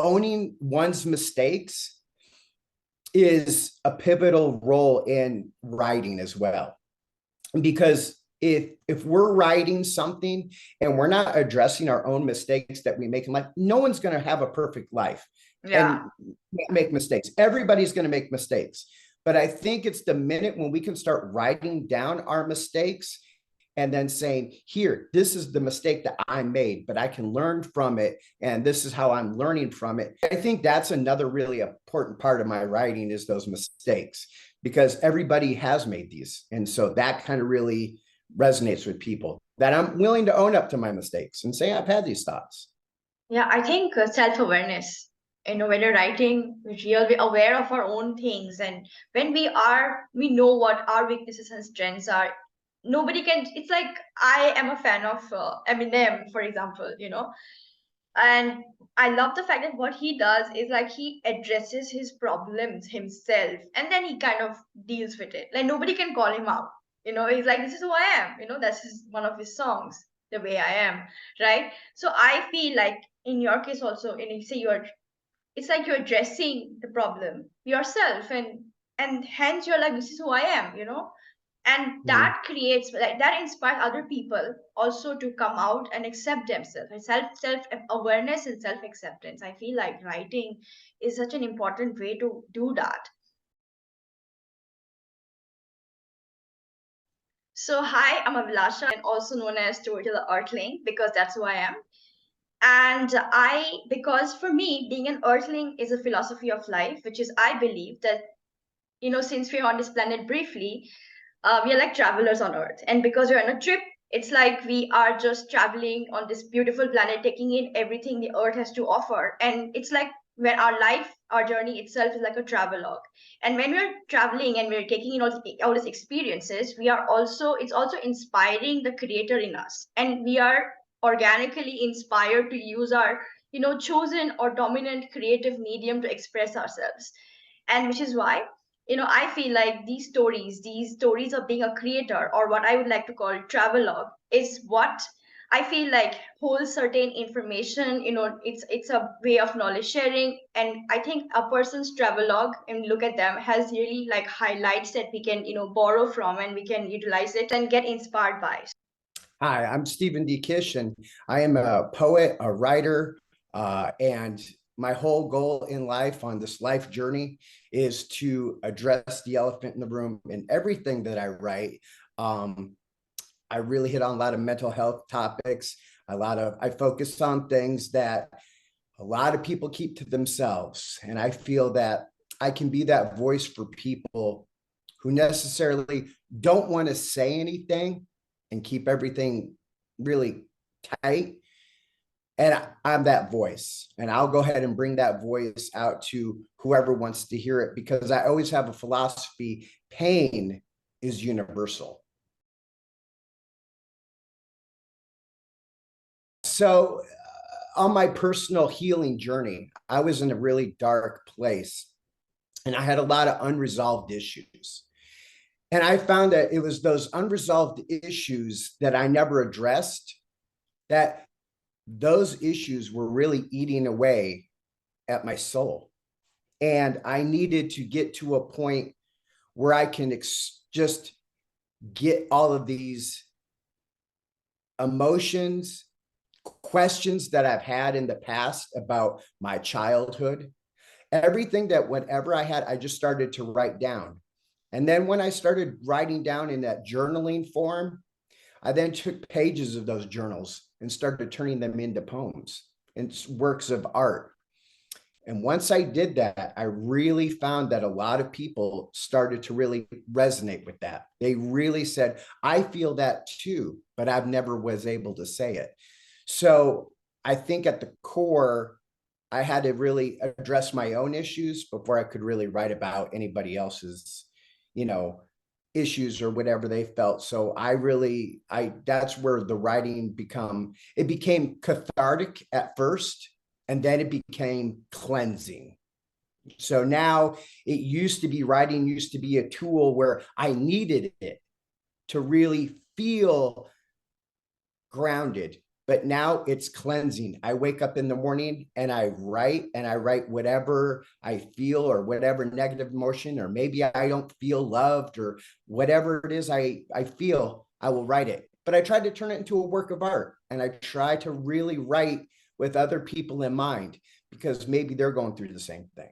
owning one's mistakes is a pivotal role in writing as well. Because if we're writing something and we're not addressing our own mistakes that we make in life, no one's going to have a perfect life and Yeah. make mistakes. Everybody's going to make mistakes. But I think it's the minute when we can start writing down our mistakes and then saying, here, this is the mistake that I made, but I can learn from it. And this is how I'm learning from it. I think that's another really important part of my writing is those mistakes, because everybody has made these. And so that kind of really resonates with people, that I'm willing to own up to my mistakes and say, I've had these thoughts. Yeah, I think self-awareness, when you're writing, we're really aware of our own things. And when we know what our weaknesses and strengths are. Nobody can, it's like, I am a fan of Eminem, for example, and I love the fact that what he does is like he addresses his problems himself and then he kind of deals with it. Like nobody can call him out. He's like, this is who I am. That's one of his songs, The Way I Am, right? So I feel like in your case also, and you say it's like you're addressing the problem yourself, and hence you're like, this is who I am, and Mhm. that creates, like, that inspires other people also to come out and accept themselves, and self awareness and self acceptance. I feel like writing is such an important way to do that. So hi, I'm Avilasha, and also known as storyteller earthling, because that's who I am. And because for me, being an earthling is a philosophy of life, which is, I believe that, since we're on this planet briefly, we are like travelers on earth, and because we're on a trip, it's like we are just traveling on this beautiful planet, taking in everything the earth has to offer. And it's like, when our journey itself is like a travelogue. And when we're traveling and we're taking in all these experiences, it's also inspiring the creator in us, and we are organically inspired to use our chosen or dominant creative medium to express ourselves. And which is why, I feel like these stories of being a creator, or what I would like to call travelogue, is what I feel like holds certain information. It's a way of knowledge sharing, and I think a person's travelogue, and look at them, has really like highlights that we can borrow from, and we can utilize it and get inspired by. Hi, I'm Steven Dee Kish, and I am a poet, a writer, and my whole goal in life on this life journey is to address the elephant in the room in everything that I write. Um, I really hit on a lot of mental health topics. I focus on things that a lot of people keep to themselves, and I feel that I can be that voice for people who necessarily don't want to say anything and keep everything really tight. And I'm that voice, and I'll go ahead and bring that voice out to whoever wants to hear it, because I always have a philosophy: pain is universal. So on my personal healing journey, I was in a really dark place and I had a lot of unresolved issues. And I found that it was those unresolved issues that I never addressed, that those issues were really eating away at my soul. And I needed to get to a point where I can just get all of these emotions, questions that I've had in the past about my childhood, everything that whatever I had, I just started to write down. And then when I started writing down in that journaling form, I then took pages of those journals and started turning them into poems and works of art. And once I did that, I really found that a lot of people started to really resonate with that. They really said, I feel that too, but I've never was able to say it. So I think at the core, I had to really address my own issues before I could really write about anybody else's, you know, issues or whatever they felt. So that's where the writing it became cathartic at first, and then it became cleansing. So now writing used to be a tool where I needed it to really feel grounded, but now it's cleansing. I wake up in the morning and I write whatever I feel or whatever negative emotion, or maybe I don't feel loved or whatever it is I feel, I will write it. But I try to turn it into a work of art, and I try to really write with other people in mind because maybe they're going through the same thing.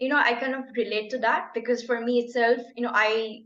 I kind of relate to that because for me itself, when I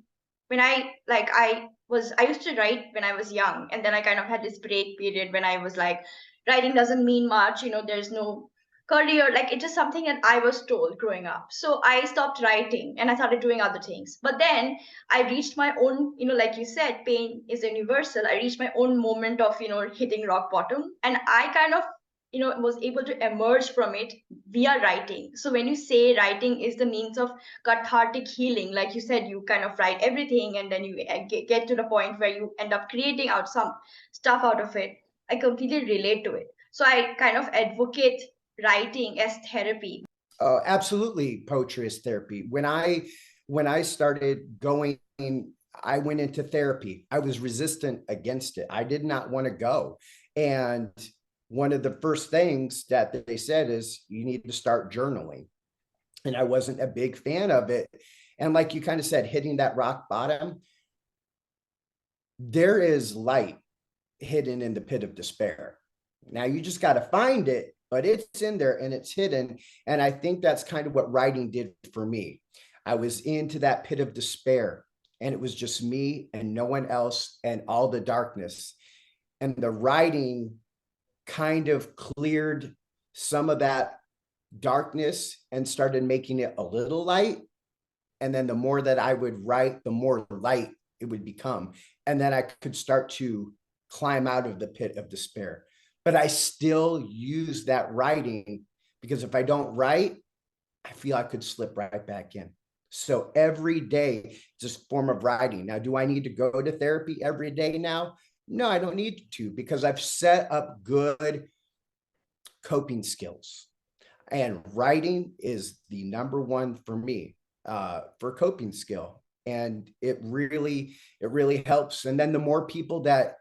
used to write when I was young, and then I kind of had this break period when I was like, writing doesn't mean much, there's no career, like it's just something that I was told growing up. So I stopped writing and I started doing other things. But then I reached my own, like you said, pain is universal. I reached my own moment of, hitting rock bottom, and I kind of was able to emerge from it via writing. So when you say writing is the means of cathartic healing, like you said, you kind of write everything and then you get to the point where you end up creating out some stuff out of it. I completely relate to it. So I kind of advocate writing as therapy. Absolutely, poetry is therapy. When I started going, I went into therapy. I was resistant against it. I did not want to go. And one of the first things that they said is you need to start journaling. And I wasn't a big fan of it. And like you kind of said, hitting that rock bottom, there is light hidden in the pit of despair. Now you just got to find it, but it's in there and it's hidden. And I think that's kind of what writing did for me. I was into that pit of despair, and it was just me and no one else and all the darkness. And the writing kind of cleared some of that darkness and started making it a little light. And then the more that I would write, the more light it would become. And then I could start to climb out of the pit of despair. But I still use that writing because if I don't write, I feel I could slip right back in. So every day, it's a form of writing. Now, do I need to go to therapy every day now? No, I don't need to, because I've set up good coping skills. And writing is the number one for me for coping skill. And it really helps. And then the more people that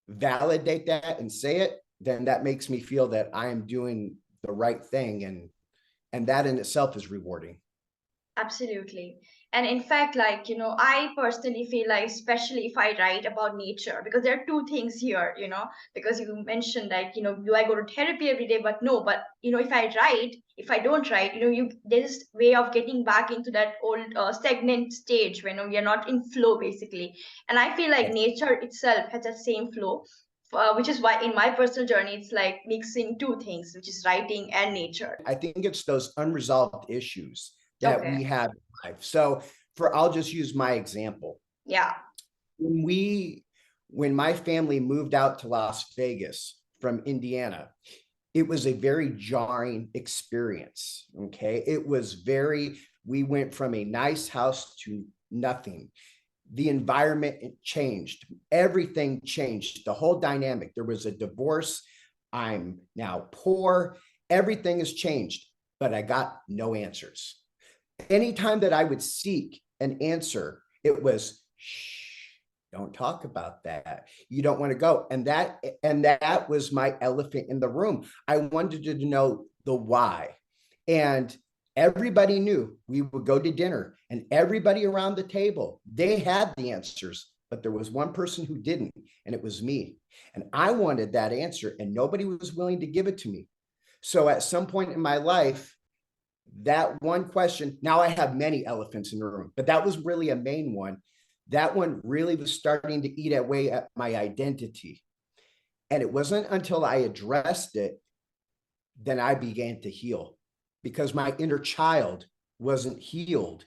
validate that and say it, then that makes me feel that I am doing the right thing. And that in itself is rewarding. Absolutely. And in fact, like, I personally feel like, especially if I write about nature, because there are two things here, because you mentioned like, do I go to therapy every day? But no, but, if I don't write, there's this way of getting back into that old stagnant stage when we are not in flow, basically. And I feel like nature itself has that same flow. Which is why in my personal journey, it's like mixing two things, which is writing and nature. I think it's those unresolved issues that Okay. we have in life. So I'll just use my example. Yeah. When we, when my family moved out to Las Vegas from Indiana, it was a very jarring experience. Okay. We went from a nice house to nothing. The environment changed, everything changed, the whole dynamic. There was a divorce. I'm now poor. Everything has changed, but I got no answers. Anytime that I would seek an answer, it was, shh, don't talk about that. You don't want to go. And that was my elephant in the room. I wanted to know the why. And everybody knew we would go to dinner, and everybody around the table, they had the answers, but there was one person who didn't, and it was me. And I wanted that answer, and nobody was willing to give it to me. So at some point in my life, that one question, now I have many elephants in the room, but that was really a main one. That one really was starting to eat away at my identity. And it wasn't until I addressed it then I began to heal, because my inner child wasn't healed.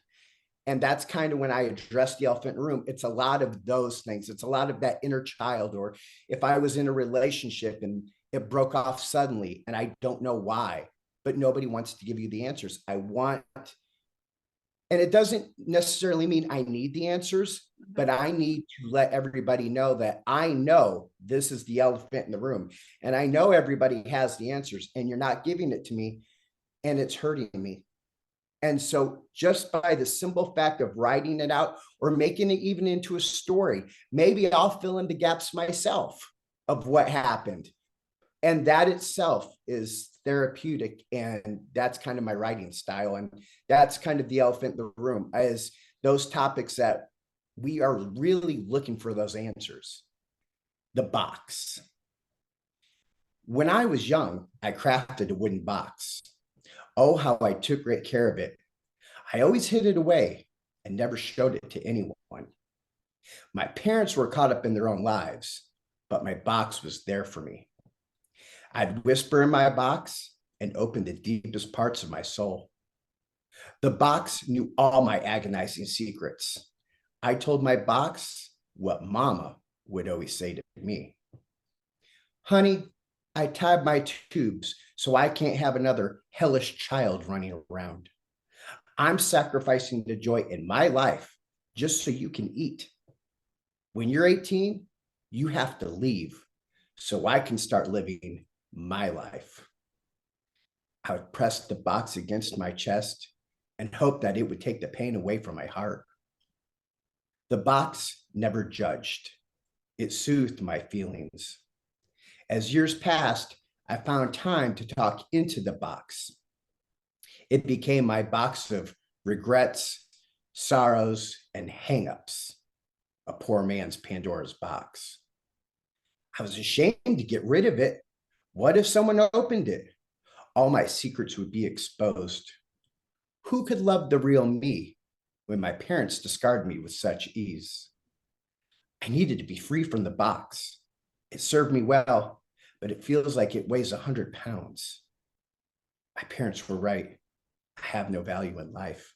And that's kind of when I addressed the elephant in the room. It's a lot of those things. It's a lot of that inner child. Or if I was in a relationship and it broke off suddenly and I don't know why, but nobody wants to give you the answers. And it doesn't necessarily mean I need the answers, but I need to let everybody know that I know this is the elephant in the room. And I know everybody has the answers, and you're not giving it to me, and it's hurting me. And so just by the simple fact of writing it out or making it even into a story, maybe I'll fill in the gaps myself. of what happened. And that itself is therapeutic. And that's kind of my writing style. And that's kind of the elephant in the room, is those topics that we are really looking for those answers. The box. When I was young, I crafted a wooden box. Oh, how I took great care of it. I always hid it away and never showed it to anyone. My parents were caught up in their own lives, but my box was there for me. I'd whisper in my box and open the deepest parts of my soul. The box knew all my agonizing secrets. I told my box what Mama would always say to me. Honey, I tied my tubes so I can't have another hellish child running around. I'm sacrificing the joy in my life just so you can eat. When you're 18, you have to leave so I can start living my life. I would press the box against my chest and hope that it would take the pain away from my heart. The box never judged. It soothed my feelings. As years passed, I found time to talk into the box. It became my box of regrets, sorrows, and hangups, a poor man's Pandora's box. I was ashamed to get rid of it. What if someone opened it? All my secrets would be exposed. Who could love the real me when my parents discarded me with such ease? I needed to be free from the box. It served me well, but it feels like it weighs 100 pounds. My parents were right. I have no value in life.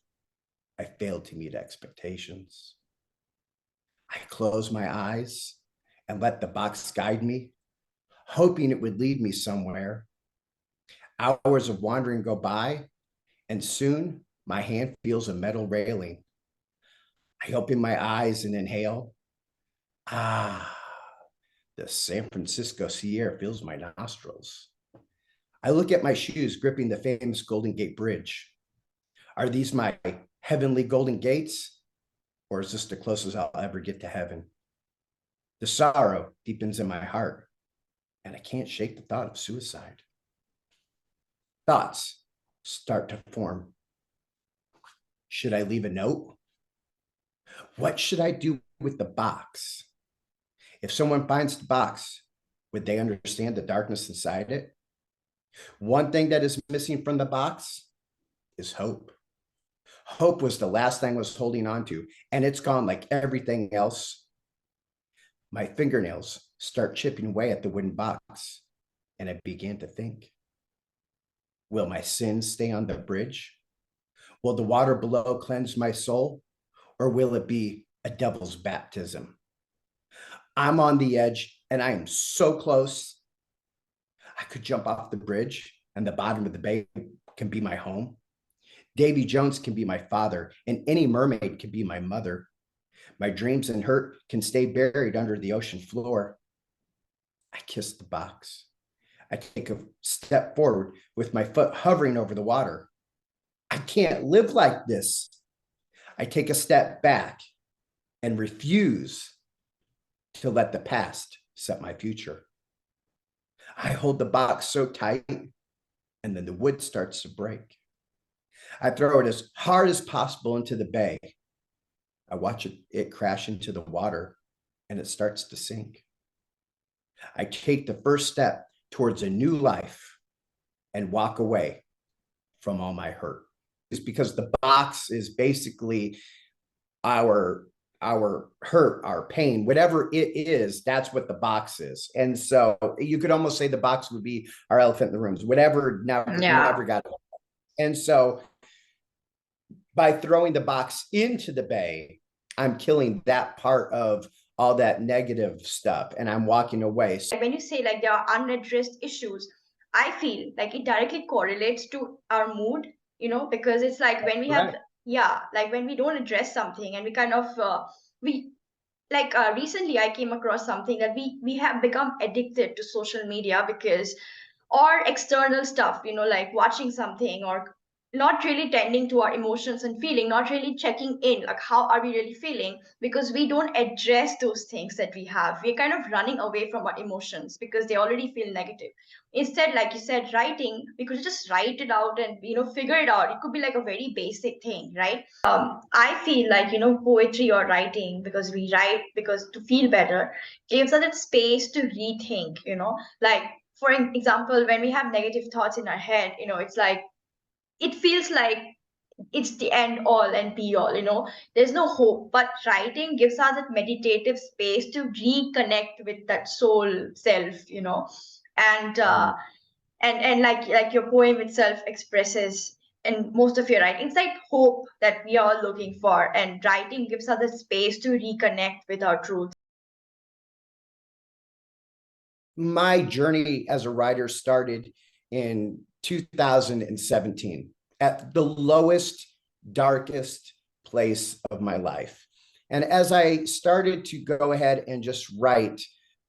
I failed to meet expectations. I closed my eyes and let the box guide me, hoping it would lead me somewhere. Hours of wandering go by, and soon my hand feels a metal railing. I open my eyes and inhale. Ah, the San Francisco sea air fills my nostrils. I look at my shoes gripping the famous Golden Gate Bridge. Are these my heavenly golden gates? Or is this the closest I'll ever get to heaven? The sorrow deepens in my heart, and I can't shake the thought of suicide. Thoughts start to form. Should I leave a note? What should I do with the box? If someone finds the box, would they understand the darkness inside it? One thing that is missing from the box is hope. Hope was the last thing I was holding on to, and it's gone like everything else. My fingernails start chipping away at the wooden box, and I began to think, will my sins stay on the bridge? Will the water below cleanse my soul, or will it be a devil's baptism? I'm on the edge, and I am so close. I could jump off the bridge, and the bottom of the bay can be my home. Davy Jones can be my father, and any mermaid can be my mother. My dreams and hurt can stay buried under the ocean floor. I kiss the box. I take a step forward with my foot hovering over the water. I can't live like this. I take a step back and refuse to let the past set my future. I hold the box so tight, and then the wood starts to break. I throw it as hard as possible into the bay. I watch it crash into the water, and it starts to sink. I take the first step towards a new life and walk away from all my hurt. It's because the box is basically our hurt, our pain, whatever it is, that's what the box is. And so you could almost say the box would be our elephant in the rooms, whatever never got it. And so by throwing the box into the bay, I'm killing that part of all that negative stuff, and I'm walking away. When you say like there are unaddressed issues, I feel like it directly correlates to our mood, because it's like when we have, yeah, like when we don't address something and we kind of, we like recently I came across something that we have become addicted to social media because or external stuff, like watching something or not really tending to our emotions and feeling, not really checking in, like how are we really feeling, because we don't address those things that we have. We're kind of running away from our emotions because they already feel negative. Instead, like you said, writing, we could just write it out and figure it out. It could be like a very basic thing, right? I feel like poetry or writing, because we write because to feel better, gives us that space to rethink, like for example, when we have negative thoughts in our head, it's like it feels like it's the end all and be all, there's no hope. But writing gives us that meditative space to reconnect with that soul self, and Mm. and like your poem itself expresses, and most of your writing, it's like hope that we are all looking for, and writing gives us the space to reconnect with our truth. My journey as a writer started in 2017 at the lowest, darkest place of my life. And as I started to go ahead and just write,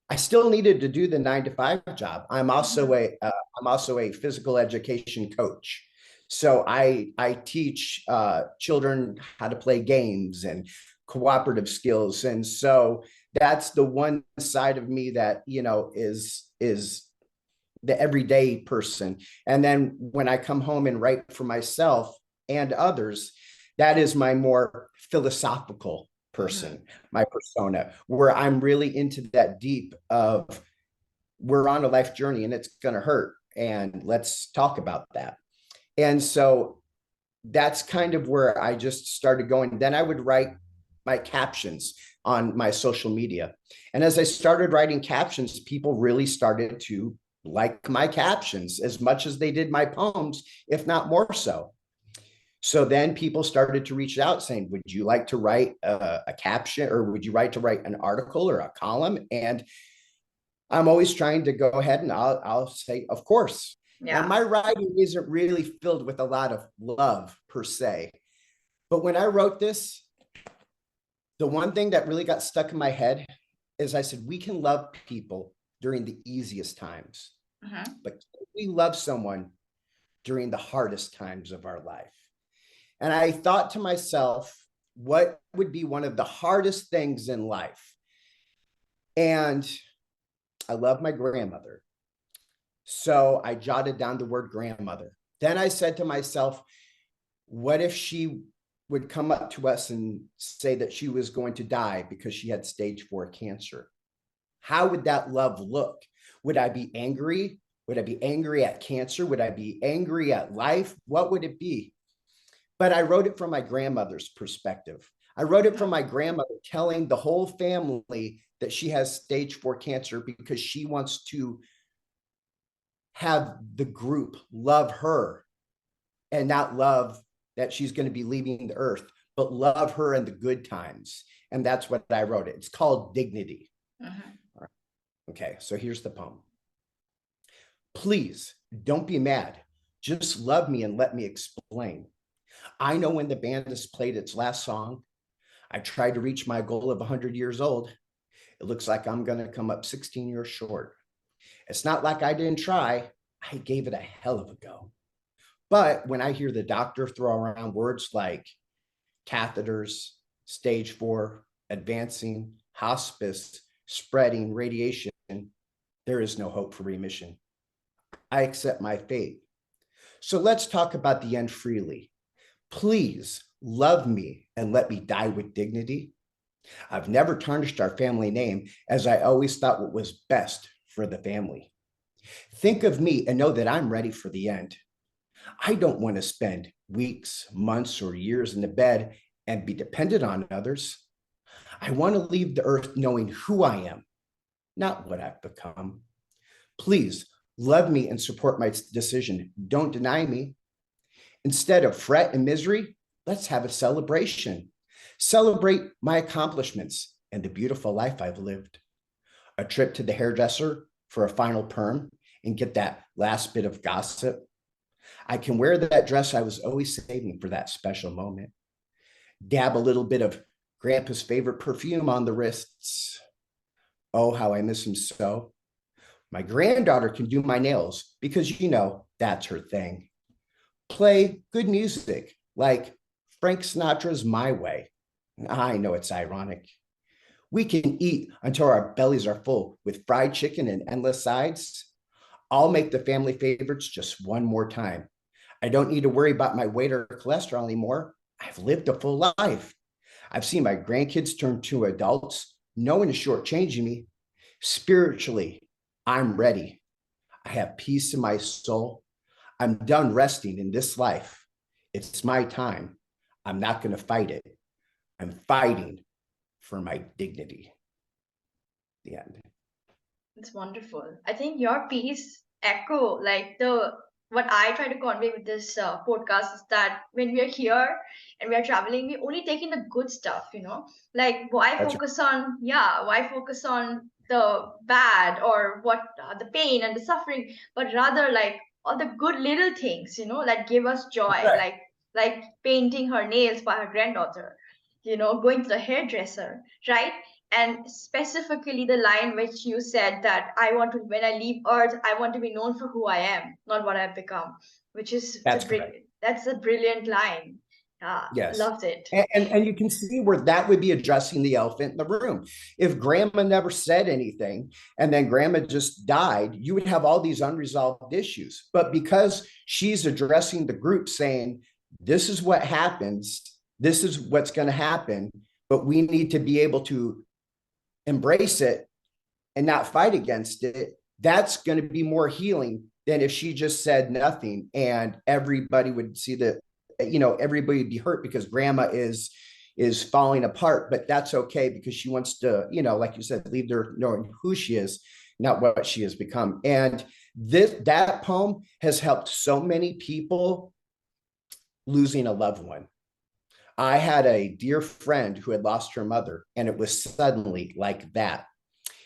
I still needed to do the 9 to 5 job. I'm also a physical education coach. So I teach children how to play games and cooperative skills. And so that's the one side of me that is the everyday person. And then when I come home and write for myself and others, that is my more philosophical person, my persona, where I'm really into that deep of we're on a life journey and it's going to hurt, and let's talk about that. And so that's kind of where I just started going. Then I would write my captions on my social media. And as I started writing captions, people really started to like my captions as much as they did my poems, if not more so. So then people started to reach out saying, would you like to write a caption, or would you like to write an article or a column? And I'm always trying to go ahead and I'll say, of course. And Yeah. my writing isn't really filled with a lot of love per se. But when I wrote this, the one thing that really got stuck in my head is I said, we can love people during the easiest times, Hmm. but we love someone during the hardest times of our life. And I thought to myself, what would be one of the hardest things in life? And I love my grandmother. So I jotted down the word grandmother. Then I said to myself, what if she would come up to us and say that she was going to die because she had stage 4 cancer? How would that love look? Would I be angry? Would I be angry at cancer? Would I be angry at life? What would it be? But I wrote it from my grandmother's perspective. I wrote it from my grandmother telling the whole family that she has stage 4 cancer because she wants to have the group love her and not love that she's going to be leaving the earth, but love her in the good times. And that's what I wrote. It's called Dignity. Hmm. All right. Okay, so here's the poem. Please don't be mad. Just love me and let me explain. I know when the band has played its last song, I tried to reach my goal of 100 years old. It looks like I'm going to come up 16 years short. It's not like I didn't try. I gave it a hell of a go. But when I hear the doctor throw around words like catheters, stage 4, advancing, hospice, spreading, radiation, there is no hope for remission. I accept my fate. So let's talk about the end freely. Please love me and let me die with dignity. I've never tarnished our family name, as I always thought what was best for the family. Think of me and know that I'm ready for the end. I don't want to spend weeks, months, or years in the bed and be dependent on others. I want to leave the earth knowing who I am, not what I've become. Please love me and support my decision. Don't deny me. Instead of fret and misery, let's have a celebration. Celebrate my accomplishments and the beautiful life I've lived. A trip to the hairdresser for a final perm and get that last bit of gossip. I can wear that dress I was always saving for that special moment. Dab a little bit of Grandpa's favorite perfume on the wrists. Oh, how I miss him so. My granddaughter can do my nails because, that's her thing. play good music like Frank Sinatra's My Way. I know it's ironic. We can eat until our bellies are full with fried chicken and endless sides. I'll make the family favorites just one more time. I don't need to worry about my weight or cholesterol anymore. I've lived a full life. I've seen my grandkids turn to adults. No one is shortchanging me. Spiritually, I'm ready. I have peace in my soul. I'm done resting in this life. It's my time. I'm not going to fight it. I'm fighting for my dignity. The end. It's wonderful. I think your piece echo like the what I try to convey with this podcast is that when we are here and we are traveling, we only take in the good stuff, you know. Like That's right. why focus on the bad or what the pain and the suffering, but rather like all the good little things, you know, that give us joy, Right. like painting her nails by her granddaughter, you know, going to the hairdresser, right? And specifically the line which you said that I want to, when I leave earth, I want to be known for who I am, not what I've become, which is That's correct. that's a brilliant line. Yes. Loved it. And you can see where that would be addressing the elephant in the room. If grandma never said anything and then grandma just died, you would have all these unresolved issues. But because she's addressing the group saying, this is what happens, this is what's going to happen, but we need to be able to embrace it and not fight against it, that's going to be more healing than if she just said nothing and everybody would see that, everybody would be hurt because grandma is falling apart. But that's okay because she wants to, like you said, leave her knowing who she is, not what she has become. And that poem has helped so many people losing a loved one. I had a dear friend who had lost her mother, and it was suddenly like that.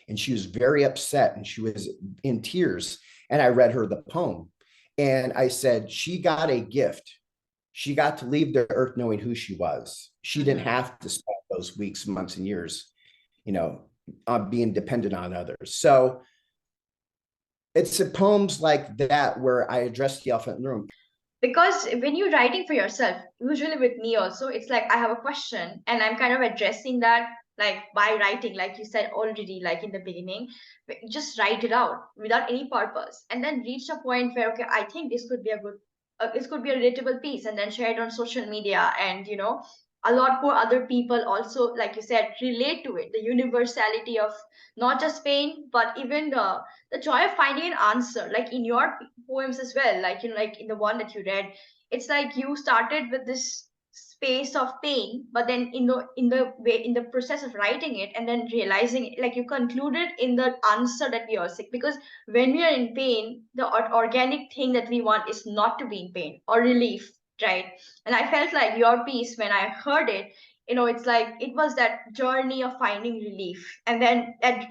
And she was very upset and she was in tears. And I read her the poem. And I said, she got a gift. She got to leave the earth knowing who she was. She didn't Hmm. have to spend those weeks, months, and years, you know, on being dependent on others. So it's poems like that where I address the elephant in the room. Because when you're writing for yourself, usually with me also, it's like I have a question and I'm kind of addressing that like by writing, like you said already, like in the beginning, just write it out without any purpose, and then reach a point where okay, I think this could be a good, this could be a relatable piece, and then share it on social media, and you know, a lot more other people also, like you said, relate to it. The universality of not just pain, but even the joy of finding an answer, like in your poems as well, like you know, like in the one that you read, it's like you started with this space of pain, but then in the process of writing it and then realizing it, like you concluded in the answer that we are sick, because when we are in pain, the organic thing that we want is not to be in pain or relief, right? And I felt like your piece when I heard it, you know, it's like it was that journey of finding relief, and then that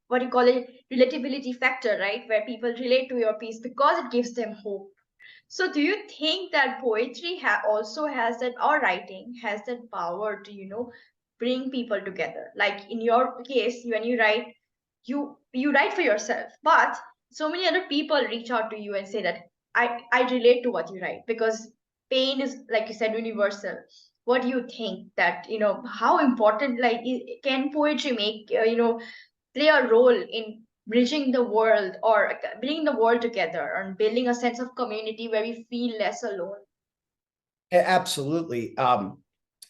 what you call it, relatability factor, right, where people relate to your piece because it gives them hope. So do you think that poetry also has that, or writing has that power to, you know, bring people together? Like in your case, when you write, you write for yourself, but so many other people reach out to you and say that I relate to what you write because pain is, like you said, universal. What do you think that, you know, how important, like can poetry make play a role in bridging the world or bringing the world together and building a sense of community where we feel less alone? Absolutely.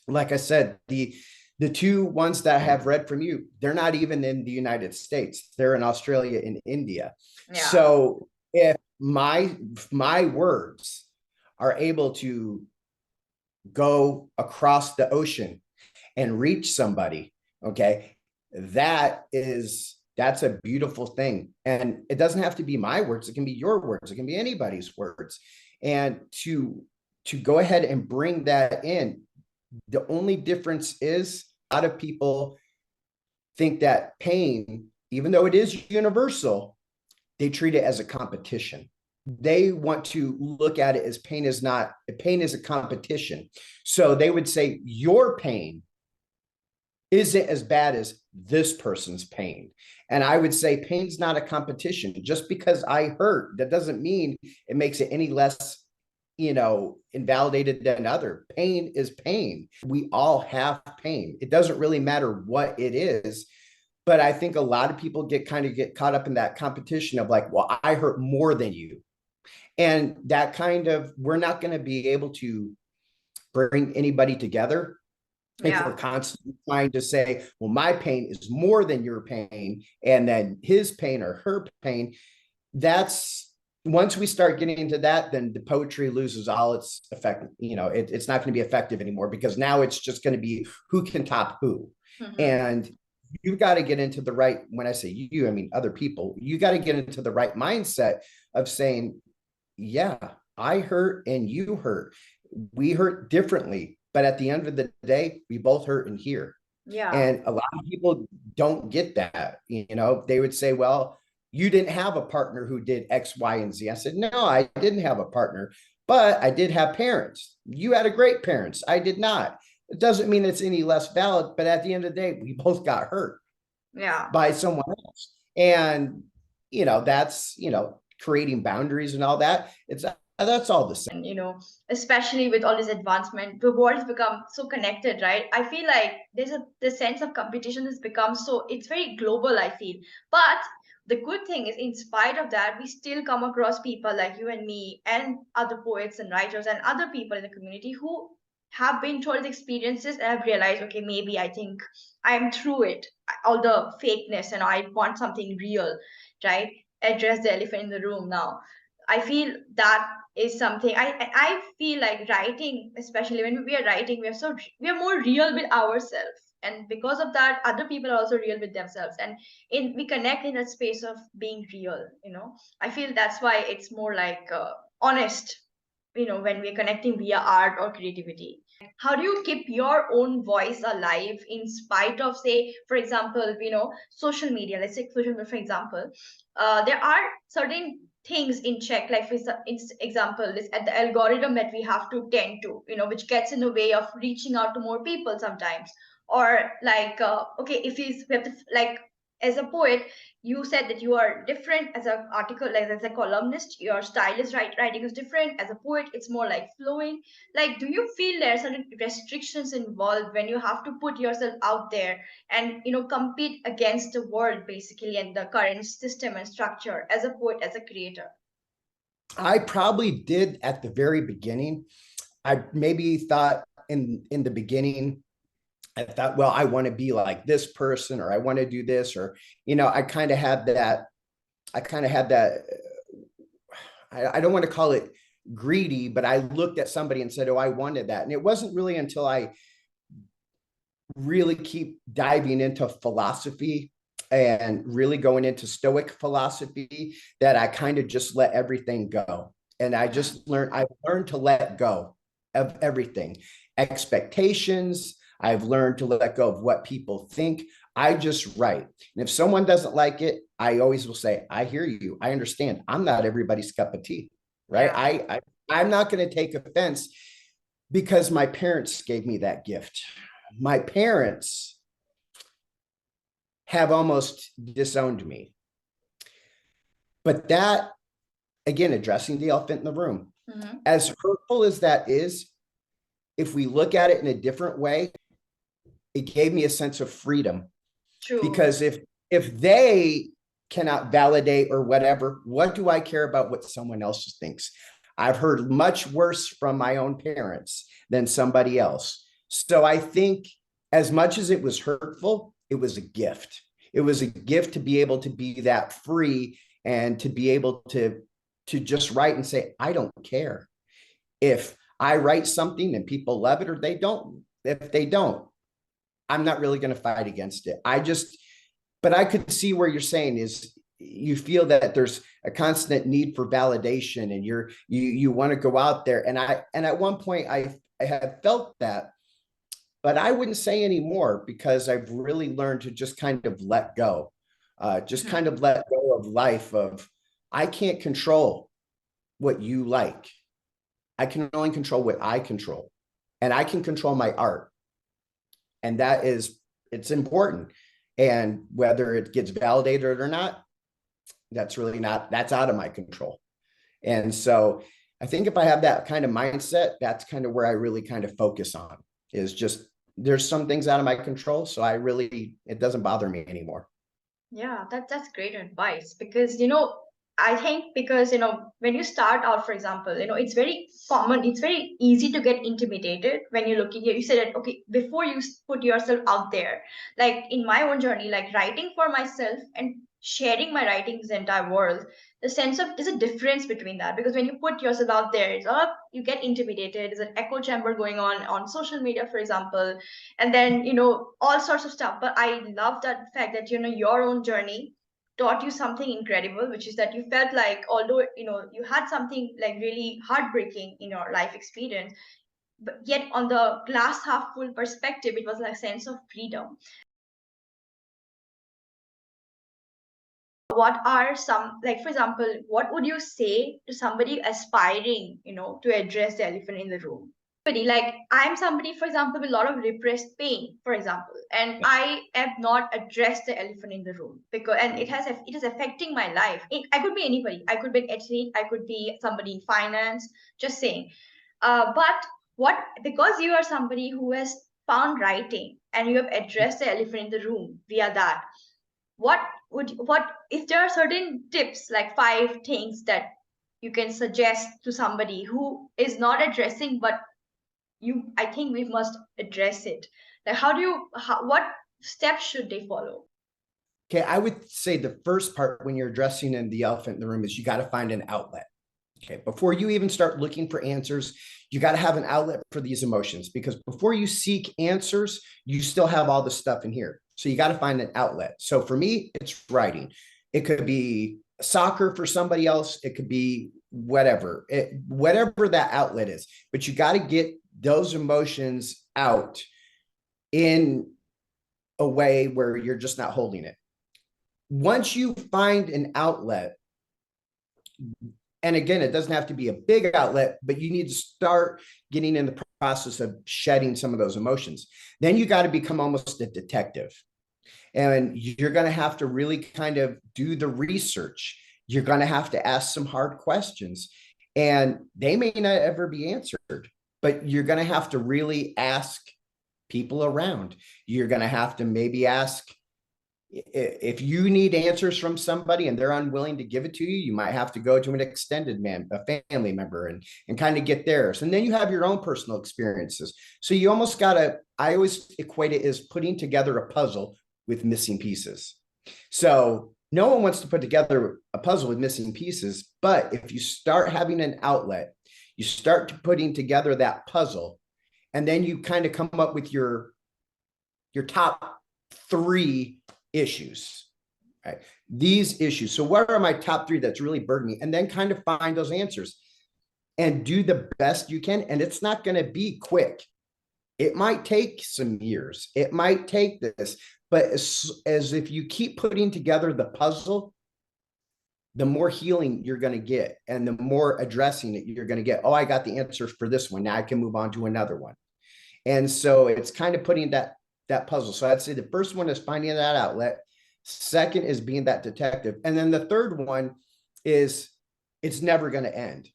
Like I said, the two ones that I have read from you, they're not even in the United States. They're in Australia and India. Yeah. So if my words are able to go across the ocean and reach somebody, okay, that's a beautiful thing. And it doesn't have to be my words, it can be your words, it can be anybody's words. And to go ahead and bring that in, the only difference is a lot of people think that pain, even though it is universal, they treat it as a competition. They want to look at it as pain is a competition. So they would say your pain isn't as bad as this person's pain. And I would say pain's not a competition. Just because I hurt, that doesn't mean it makes it any less invalidated than other. Pain is pain. We all have pain. It doesn't really matter what it is. But I think a lot of people get caught up in that competition of like, well, I hurt more than you. And that we're not going to be able to bring anybody together if we're Yeah. constantly trying to say, well, my pain is more than your pain, and then his pain or her pain. That's Once we start getting into that, then the poetry loses all its effect. It's not going to be effective anymore, because now it's just going to be who can top who. Mm-hmm. And you've got to get into the right, when I say you, I mean other people, you got to get into the right mindset of saying, yeah, I hurt and you hurt. We hurt differently, but at the end of the day, we both hurt in here. Yeah. And a lot of people don't get that. They would say, well, you didn't have a partner who did X, Y, and Z. I said, no, I didn't have a partner, but I did have parents. You had a great parents. I did not. It doesn't mean it's any less valid, but at the end of the day, we both got hurt Yeah. by someone else. And, that's, creating boundaries and all that. That's all the same. And especially with all this advancement, the world has become so connected, right? I feel like the sense of competition has become so, it's very global, I feel. But the good thing is, in spite of that, we still come across people like you and me and other poets and writers and other people in the community who have been told experiences and have realized, okay, maybe I think I'm through it, all the fakeness, and I want something real, right? Address the elephant in the room now. I feel that is something I feel like writing, especially when we are writing, we are more real with ourselves, and because of that, other people are also real with themselves, and in we connect in a space of being real. I feel that's why it's more like honest, when we're connecting via art or creativity. How do you keep your own voice alive in spite of, say, for example, social media? Let's take social media for example. There are certain things in check, like for example, this at the algorithm that we have to tend to, which gets in the way of reaching out to more people sometimes. Or like, okay, if we have to, like, as a poet, you said that you are different as an article, like as a columnist, your style is writing is different. As a poet, it's more like flowing. Like, do you feel there are certain restrictions involved when you have to put yourself out there and compete against the world basically and the current system and structure as a poet, as a creator? I probably did at the very beginning. I maybe thought in the beginning, I thought, well, I want to be like this person, or I want to do this, or I kind of had that. I kind of had that. I don't want to call it greedy, but I looked at somebody and said, oh, I wanted that. And it wasn't really until I really keep diving into philosophy and really going into Stoic philosophy that I kind of just let everything go. And I've learned to let go of everything, expectations. I've learned to let go of what people think. I just write. And if someone doesn't like it, I always will say, I hear you. I understand. I'm not everybody's cup of tea, right? Yeah. I'm not going to take offense because my parents gave me that gift. My parents have almost disowned me. But that, again, addressing the elephant in the room, Hmm. as hurtful as that is, if we look at it in a different way, it gave me a sense of freedom. True. Because if they cannot validate or whatever, what do I care about what someone else thinks? I've heard much worse from my own parents than somebody else. So I think as much as it was hurtful, it was a gift. It was a gift to be able to be that free and to be able to just write and say, I don't care. If I write something and people love it or they don't, if they don't, I'm not really going to fight against it. But I could see where you're saying is you feel that there's a constant need for validation and you want to go out there. And at one point I have felt that, but I wouldn't say anymore because I've really learned to just kind of let go, just Hmm. kind of let go of life of, I can't control what you like. I can only control what I control, and I can control my art. And it's important. And whether it gets validated or not, that's out of my control. And so I think if I have that kind of mindset, that's kind of where I really kind of focus on, is just there's some things out of my control. So it doesn't bother me anymore. Yeah, that's great advice because I think because when you start out, for example, it's very common, it's very easy to get intimidated when you're looking here. You said that okay, before you put yourself out there, like in my own journey, like writing for myself and sharing my writings the entire world, the sense of there's a difference between that because when you put yourself out there, it's up, you get intimidated. There's an echo chamber going on social media, for example, and then all sorts of stuff. But I love that fact that your own journey taught you something incredible, which is that you felt like although you had something like really heartbreaking in your life experience, but yet on the glass half full perspective it was like a sense of freedom. What are some, like, for example, what would you say to somebody aspiring to address the elephant in the room? Like I'm somebody, for example, with a lot of repressed pain, for example, and I have not addressed the elephant in the room because, and it is affecting my life. I could be anybody. I could be an athlete. I could be somebody in finance. Just saying. But what, because you are somebody who has found writing and you have addressed the elephant in the room via that, what what if there are certain tips, like 5 things that you can suggest to somebody who is not addressing, but I think we must address it. Like what steps should they follow? Okay, I would say the first part when you're addressing in the elephant in the room is you got to find an outlet. Okay, before you even start looking for answers, you got to have an outlet for these emotions, because before you seek answers, you still have all the stuff in here. So you got to find an outlet. So for me, it's writing. It could be soccer for somebody else. It could be whatever that outlet is. But you got to get those emotions out in a way where you're just not holding it. Once you find an outlet, and again, it doesn't have to be a big outlet, but you need to start getting in the process of shedding some of those emotions. Then you got to become almost a detective. And you're going to have to really kind of do the research. You're going to have to ask some hard questions, and they may not ever be answered, but you're going to have to really ask people around. You're going to have to maybe ask, if you need answers from somebody and they're unwilling to give it to you, you might have to go to an extended a family member, and kind of get theirs. And then you have your own personal experiences. So you almost got to, I always equate it as putting together a puzzle with missing pieces. So no one wants to put together a puzzle with missing pieces, but if you start having an outlet, you start putting together that puzzle, and then you kind of come up with your top 3 issues, right? These issues. So what are my top 3 that's really burdened me? And then kind of find those answers and do the best you can. And it's not going to be quick. It might take some years. It might take this, but as if you keep putting together the puzzle, the more healing you're going to get, and the more addressing it you're going to get. Oh, I got the answers for this one. Now I can move on to another one. And so it's kind of putting that puzzle. So I'd say the first one is finding that outlet. Second is being that detective. And then the third one is it's never going to end.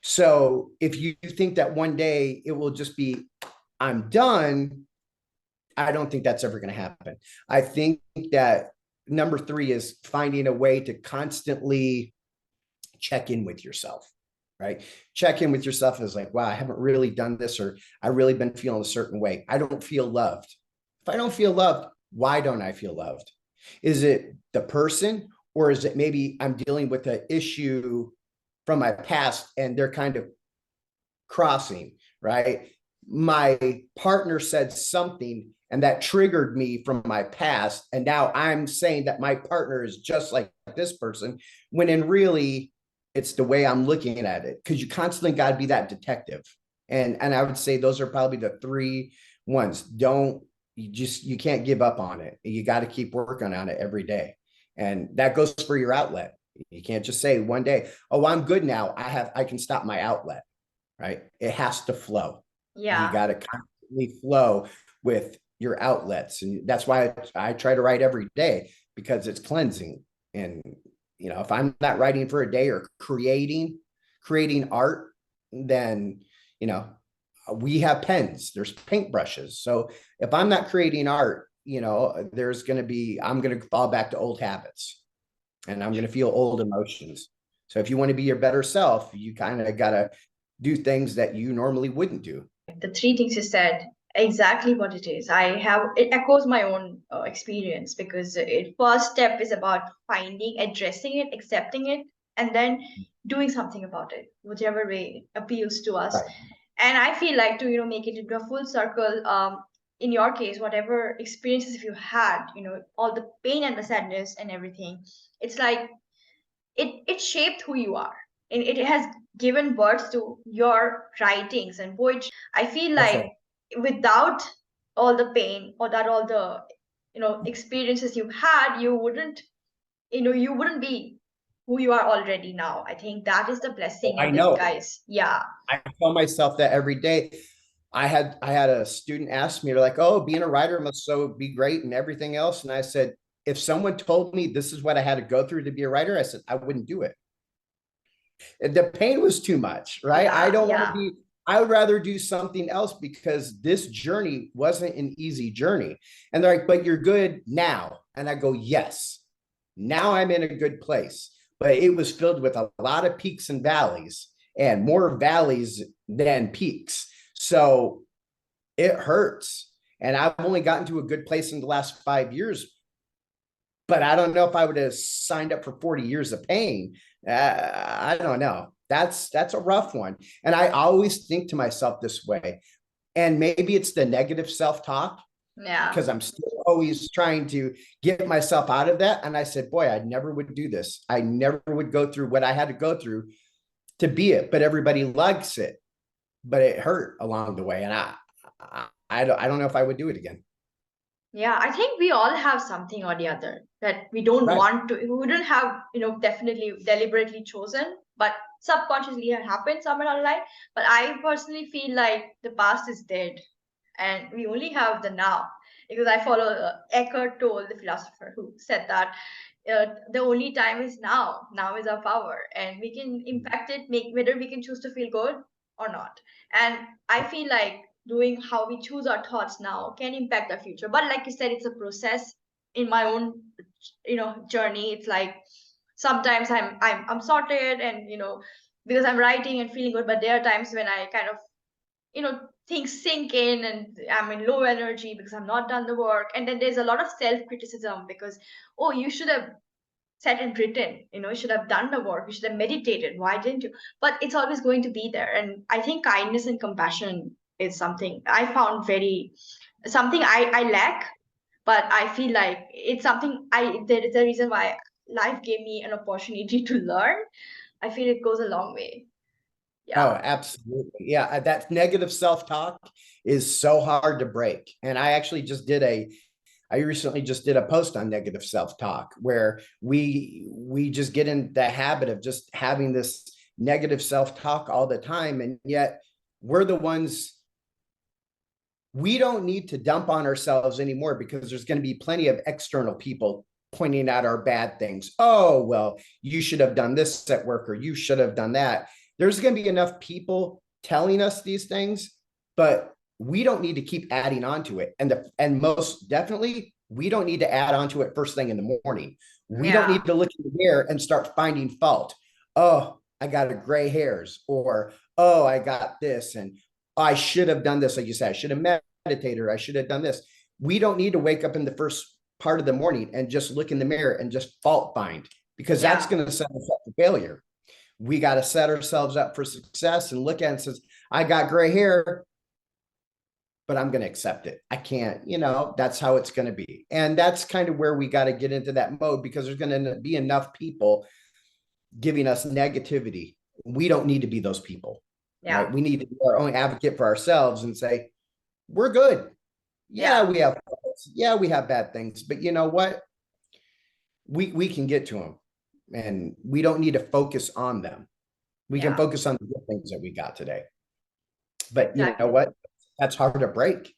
So if you think that one day it will just be, I'm done, I don't think that's ever going to happen. I think that number 3 is finding a way to constantly check in with yourself, right? Check in with yourself as like, wow, I haven't really done this, or I really been feeling a certain way. I don't feel loved. If I don't feel loved, why don't I feel loved? Is it the person, or is it maybe I'm dealing with an issue from my past and they're kind of crossing, right? My partner said something and that triggered me from my past, and now I'm saying that my partner is just like this person, when in really it's the way I'm looking at it, because you constantly got to be that detective. And I would say those are probably the 3 ones. You can't give up on it. You got to keep working on it every day. And that goes for your outlet. You can't just say one day, oh, I'm good now, I can stop my outlet, right? It has to flow. You Yeah. got to constantly flow with your outlets. And that's why I try to write every day, because it's cleansing. And if I'm not writing for a day or creating art, then, you know, we have pens, there's paintbrushes. So if I'm not creating art, you know, there's going to be, I'm going to fall back to old habits and I'm going to feel old emotions. So if you want to be your better self, you kind of got to do things that you normally wouldn't do. The three things you said, exactly what it is. I have it echoes my own experience, because it first step is about finding, addressing it, accepting it, and then doing something about it, whichever way appeals to us. Right. And I feel like, to make it into a full circle, in your case, whatever experiences you had, all the pain and the sadness and everything, it's like it shaped who you are, and it has given birth to your writings and poetry. I feel That's like right. without all the pain, or that all the experiences you've had, you wouldn't be who you are already now. I think that is the Oh, blessing I in know. disguise. Yeah. I tell myself that every day. I had a student ask me, they're like, "Oh, being a writer must so be great and everything else." And I said, if someone told me this is what I had to go through to be a writer, I said I wouldn't do it. The pain was too much, right? I Yeah. don't want to Yeah. be, I would rather do something else because this journey wasn't an easy journey. And they're like, but you're good now. And I go, yes, now I'm in a good place. But it was filled with a lot of peaks and valleys, and more valleys than peaks. So it hurts. And I've only gotten to a good place in the last 5 years, but I don't know if I would have signed up for 40 years of pain. I don't know. That's a rough one. And I always think to myself this way. And maybe it's the negative self-talk, Yeah. because I'm still always trying to get myself out of that. And I said, boy, I never would do this. I never would go through what I had to go through to be it. But everybody likes it. But it hurt along the way. And I don't know if I would do it again. Yeah, I think we all have something or the other that we don't Right. want to, we wouldn't have, definitely deliberately chosen, but subconsciously it happened somewhere along the line. But I personally feel like the past is dead and we only have the now. Because I follow Eckhart Tolle, the philosopher, who said that the only time is now. Now is our power, and we can impact it, make whether we can choose to feel good or not. And I feel like doing how we choose our thoughts now can impact our future. But like you said, it's a process. In my own, journey, it's like sometimes I'm sorted, and because I'm writing and feeling good. But there are times when I kind of things sink in and I'm in low energy because I've not done the work. And then there's a lot of self-criticism because, oh, you should have sat and written, you should have done the work, you should have meditated, why didn't you? But it's always going to be there. And I think kindness and compassion is something I found very, something I lack, but I feel like it's something there is a reason why life gave me an opportunity to learn. I feel it goes a long way. Oh, Yeah. absolutely. Yeah, that negative self-talk is so hard to break. And I recently just did a post on negative self-talk where we just get in the habit of just having this negative self-talk all the time. And yet we're the ones, we don't need to dump on ourselves anymore because there's going to be plenty of external people pointing out our bad things. Oh, well, you should have done this at work, or you should have done that. There's going to be enough people telling us these things, but we don't need to keep adding on to it. And most definitely, we don't need to add on to it first thing in the morning. We don't Yeah. need to look in the mirror and start finding fault. Oh, I got a gray hairs, or oh, I got this, and I should have done this. Like you said, I should have meditated, or I should have done this. We don't need to wake up in the first part of the morning and just look in the mirror and just fault find, because that's Yeah. going to set us up for failure. We got to set ourselves up for success and look at it and says, I got gray hair, but I'm going to accept it. I can't, that's how it's going to be. And that's kind of where we got to get into that mode, because there's going to be enough people giving us negativity. We don't need to be those people, right? Yeah. We need to be our own advocate for ourselves and say, we're good. Yeah, Yeah. we have, yeah, we have bad things, but you know what? We can get to them, and we don't need to focus on them. We can Yeah. focus on the good things that we got today. But you know Exactly. what? That's hard to break.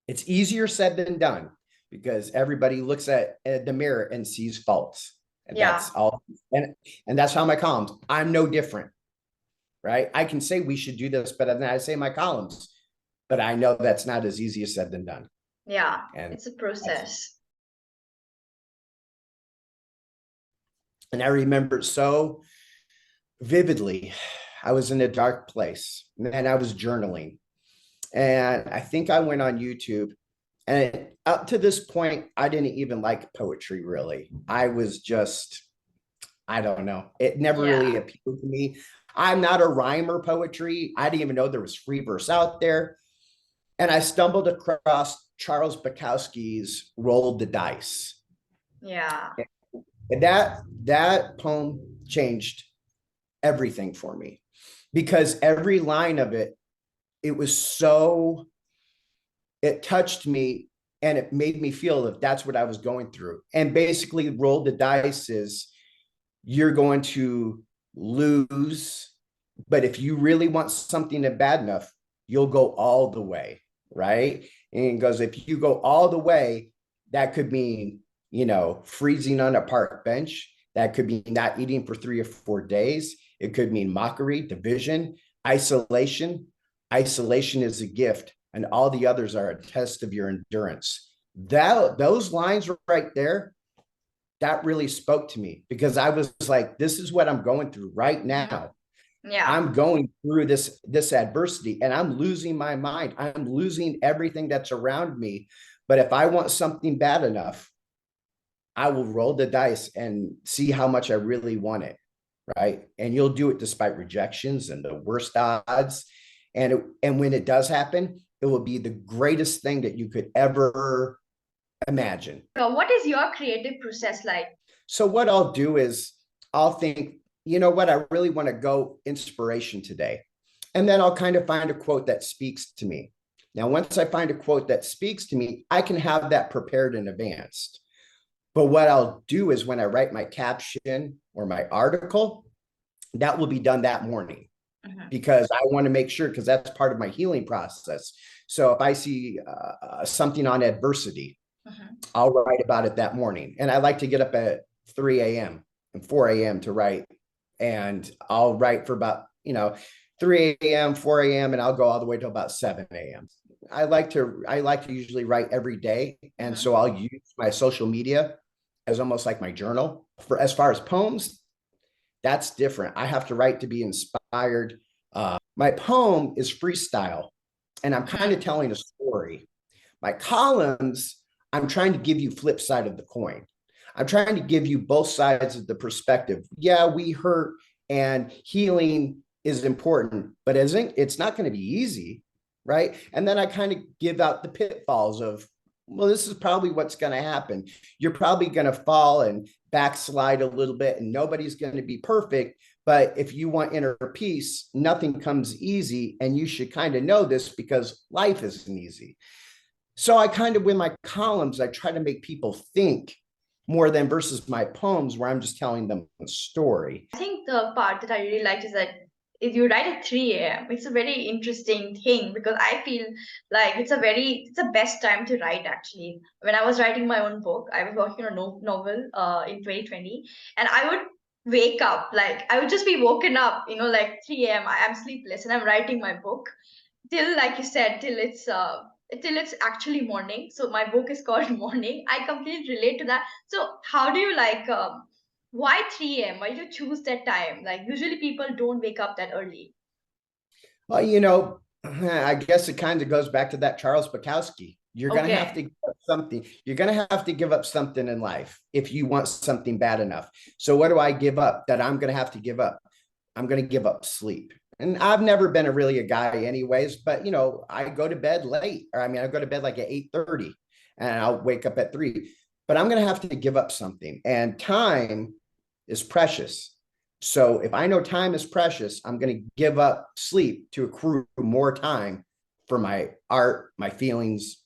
It's easier said than done, because everybody looks at the mirror and sees faults. And Yeah. that's all. And that's how my columns. I'm no different. right? I can say we should do this, but then I say my columns, but I know that's not as easy as said than done. Yeah, And it's a process. I remember so vividly. I was in a dark place and I was journaling. And I think I went on YouTube. And up to this point, I didn't even like poetry really. I was just, I don't know. It never really Yeah. appealed to me. I'm not a rhymer poetry. I didn't even know there was free verse out there. And I stumbled across Charles Bukowski's Roll the Dice. Yeah. And that poem changed everything for me because every line of it, it was so, it touched me and it made me feel that that's what I was going through. And basically, roll the dice is you're going to lose, but if you really want something bad enough, you'll go all the way, right? And it goes, if you go all the way, that could mean, freezing on a park bench. That could be not eating for 3 or 4 days. It could mean mockery, division, isolation. Isolation is a gift, and all the others are a test of your endurance. Those lines right there, that really spoke to me because I was like, this is what I'm going through right Mhm. now. Yeah. I'm going through this adversity and I'm losing my mind. I'm losing everything that's around me. But if I want something bad enough, I will roll the dice and see how much I really want it. Right. And you'll do it despite rejections and the worst odds. And when it does happen, it will be the greatest thing that you could ever imagine. What is your creative process like? So what I'll do is I'll think, you know what, I really want to go inspiration today. And then I'll kind of find a quote that speaks to me. Now, once I find a quote that speaks to me, I can have that prepared in advance. But what I'll do is when I write my caption or my article, that will be done that morning Mhm. because I want to make sure, because that's part of my healing process. So if I see something on adversity, Mhm. I'll write about it that morning. And I like to get up at 3 a.m. and 4 a.m. to write. And I'll write for about, 3 a.m., 4 a.m., and I'll go all the way to about 7 a.m. I like to usually write every day. And Mhm. so I'll use my social media as almost like my journal. For as far as poems, that's different. I have to write to be inspired. My poem is freestyle, and I'm kind Mhm. of telling a story. My columns, I'm trying to give you flip side of the coin. I'm trying to give you both sides of the perspective. Yeah, we hurt and healing is important, but isn't it's not going to be easy, right? And then I kind of give out the pitfalls of, well, this is probably what's going to happen. You're probably going to fall and backslide a little bit, and nobody's going to be perfect. But if you want inner peace, nothing comes easy. And you should kind of know this because life isn't easy. So I kind of, with my columns, I try to make people think more than versus my poems where I'm just telling them a story. I think the part that I really liked is that if you write at 3 a.m., it's a very interesting thing because I feel like it's the best time to write actually. When I was writing my own book, I was working on a novel in 2020, and I would wake up, like I would just be woken up, like 3 a.m. I am sleepless and I'm writing my book till, like you said, till it's actually morning. So my book is called Morning. I completely relate to that. So how do you like why 3 a.m.? Why do you choose that time? Like usually people don't wake up that early. Well, I guess it kind of goes back to that Charles Bukowski. You're going to have Okay. to give up something. You're going to have to give up something in life if you want something bad enough. So what do I give up that I'm going to have to give up? I'm going to give up sleep. And I've never been a guy anyways, but I go to bed late, or I mean, I go to bed like at 8:30 and I'll wake up at 3, but I'm going to have to give up something, and time is precious. So if I know time is precious, I'm going to give up sleep to accrue more time for my art, my feelings,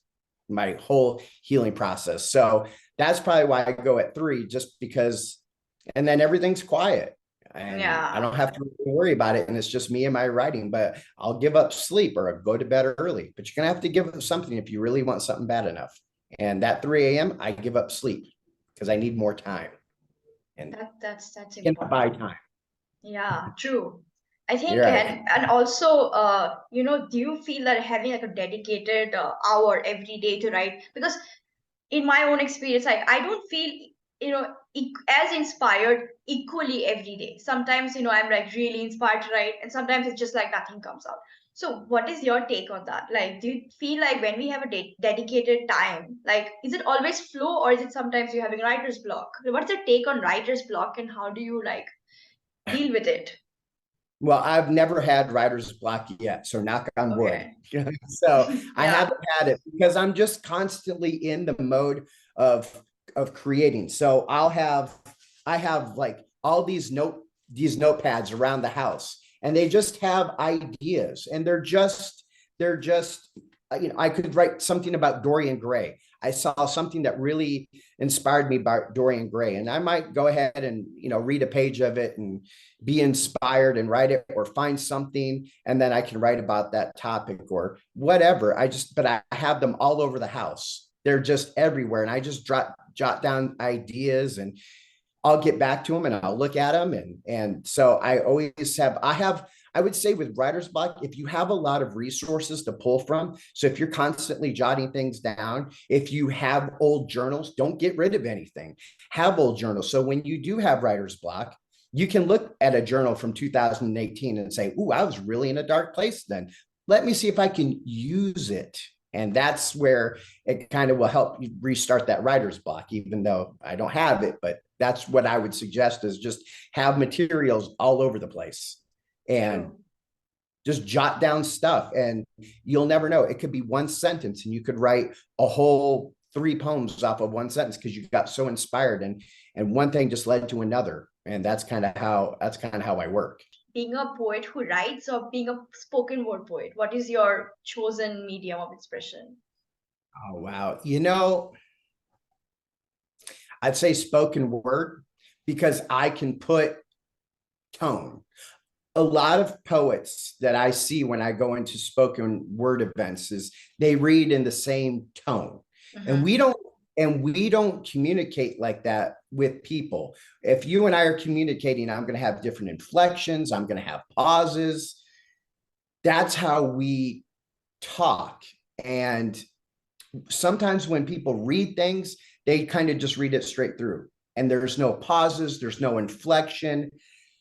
my whole healing process. So that's probably why I go at 3, just because, and then everything's quiet and I Yeah. don't have to really worry about it. And it's just me and my writing, but I'll give up sleep or I'll go to bed early. But you're going to have to give up something if you really want something bad enough. And that 3 a.m., I give up sleep because I need more time and That's can buy important. time. Yeah, true. I You're think, right. and also, do you feel that having like a dedicated hour every day to write? Because in my own experience, I don't feel, as inspired equally every day. Sometimes, I'm like really inspired to write, and sometimes it's just like nothing comes out. So, what is your take on that? Like, do you feel like when we have a dedicated time, like, is it always flow, or is it sometimes you're having writer's block? What's your take on writer's block, and how do you like deal with it? Well, I've never had writer's block yet, so knock on wood. Okay. So I Yeah. haven't had it because I'm just constantly in the mode of creating. So I have like all these notepads around the house, and they just have ideas, and they're just I could write something about Dorian Gray. I saw something that really inspired me about Dorian Gray, and I might go ahead and read a page of it and be inspired and write it, or find something and then I can write about that topic or whatever. But I have them all over the house. They're just everywhere. And I just jot down ideas, and I'll get back to them and I'll look at them. And so I would say with writer's block, if you have a lot of resources to pull from, so if you're constantly jotting things down, if you have old journals, don't get rid of anything. Have old journals. So when you do have writer's block, you can look at a journal from 2018 and say, "Ooh, I was really in a dark place then. Let me see if I can use it." And that's where it kind of will help you restart that writer's block, even though I don't have it. But that's what I would suggest, is just have materials all over the place and True. just jot down stuff. And you'll never know. It could be one sentence and you could write a whole three poems off of one sentence because you got so inspired, and one thing just led to another. And that's kind of how I work. Being a poet who writes or being a spoken word poet? What is your chosen medium of expression? Oh wow. I'd say spoken word because I can put tone. A lot of poets that I see when I go into spoken word events is they read in the same tone. And Mm-hmm. we don't communicate like that with people. If you and I are communicating, I'm going to have different inflections, I'm going to have pauses. That's how we talk. And sometimes when people read things, they kind of just read it straight through. And there's no pauses, there's no inflection.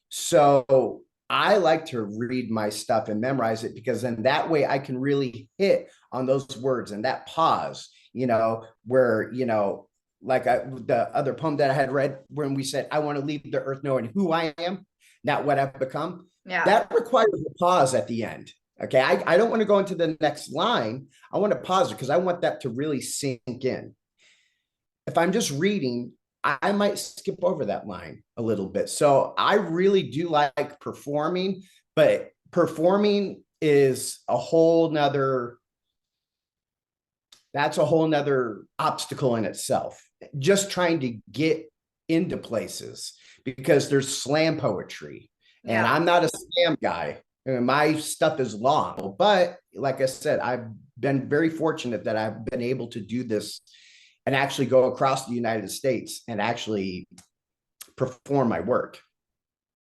So I like to read my stuff and memorize it, because then that way I can really hit on those words and that pause, where, the other poem that I had read when we said, I want to leave the earth knowing who I am, not what I've become. Yeah. That requires a pause at the end. Okay. I don't want to go into the next line. I want to pause it because I want that to really sink in. If I'm just reading, I might skip over that line a little bit. So I really do like performing, but performing is that's a whole nother obstacle in itself. Just trying to get into places, because there's slam poetry and Yeah. I'm not a slam guy. My stuff is long, but like I said, I've been very fortunate that I've been able to do this and actually go across the United States and actually perform my work.